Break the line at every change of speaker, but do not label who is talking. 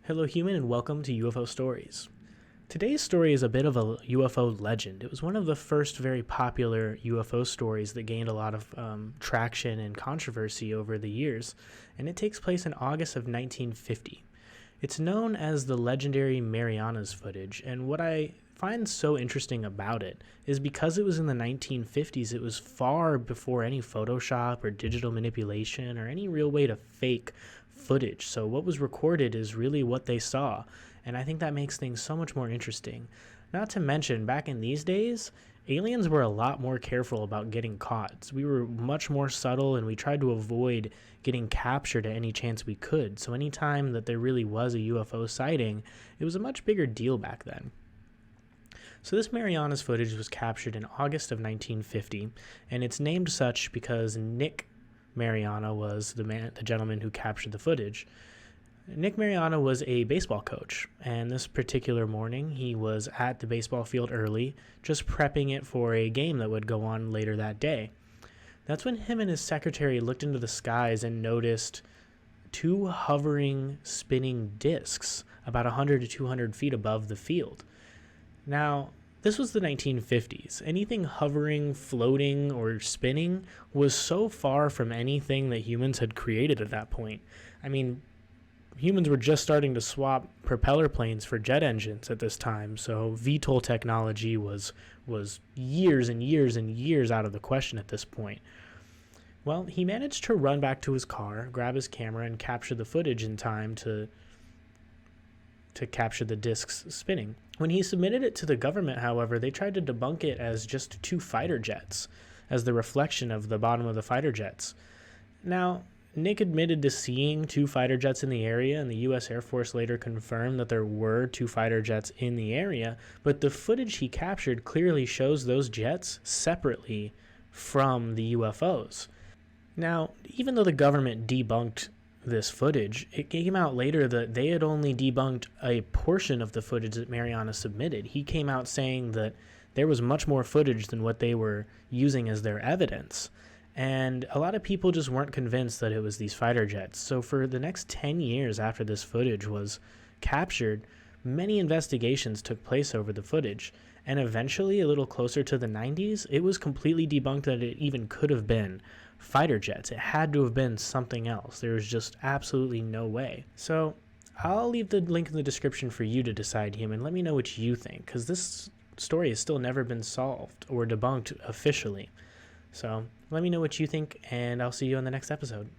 Hello human and welcome to UFO Stories. Today's story is a bit of a UFO legend. It was one of the first very popular UFO stories that gained a lot of traction and controversy over the years, and it takes place in August of 1950. It's known as the legendary Mariana's footage, and what I find so interesting about it is because it was in the 1950s, it was far before any Photoshop or digital manipulation or any real way to fake footage. So what was recorded is really what they saw, and I think that makes things so much more interesting. Not to mention, back in these days, aliens were a lot more careful about getting caught. So we were much more subtle, and we tried to avoid getting captured at any chance we could. So anytime that there really was a UFO sighting, it was a much bigger deal back then. So this Mariana's footage was captured in August of 1950, and it's named such because Nick Mariana was the gentleman who captured the footage. Nick Mariana was a baseball coach, and this particular morning he was at the baseball field early, just prepping it for a game that would go on later that day. That's when him and his secretary looked into the skies and noticed two hovering, spinning discs about 100 to 200 feet above the field. Now, this was the 1950s. Anything hovering, floating, or spinning was so far from anything that humans had created at that point. I mean, humans were just starting to swap propeller planes for jet engines at this time, so VTOL technology was years and years and years out of the question at this point. Well, he managed to run back to his car, grab his camera, and capture the footage in time to capture the discs spinning. When he submitted it to the government, however, they tried to debunk it as just two fighter jets, as the reflection of the bottom of the fighter jets. Now, Nick admitted to seeing two fighter jets in the area, and the U.S. Air Force later confirmed that there were two fighter jets in the area, but the footage he captured clearly shows those jets separately from the UFOs. Now, even though the government debunked this footage, it came out later that they had only debunked a portion of the footage that Mariana submitted. He came out saying that there was much more footage than what they were using as their evidence. And a lot of people just weren't convinced that it was these fighter jets. So for the next 10 years after this footage was captured, many investigations took place over the footage. And eventually, a little closer to the 90s, it was completely debunked that it even could have been fighter jets. It had to have been something else. There was just absolutely no way. So I'll leave the link in the description for you to decide, human. Let me know what you think, because this story has still never been solved or debunked officially. So let me know what you think, and I'll see you on the next episode.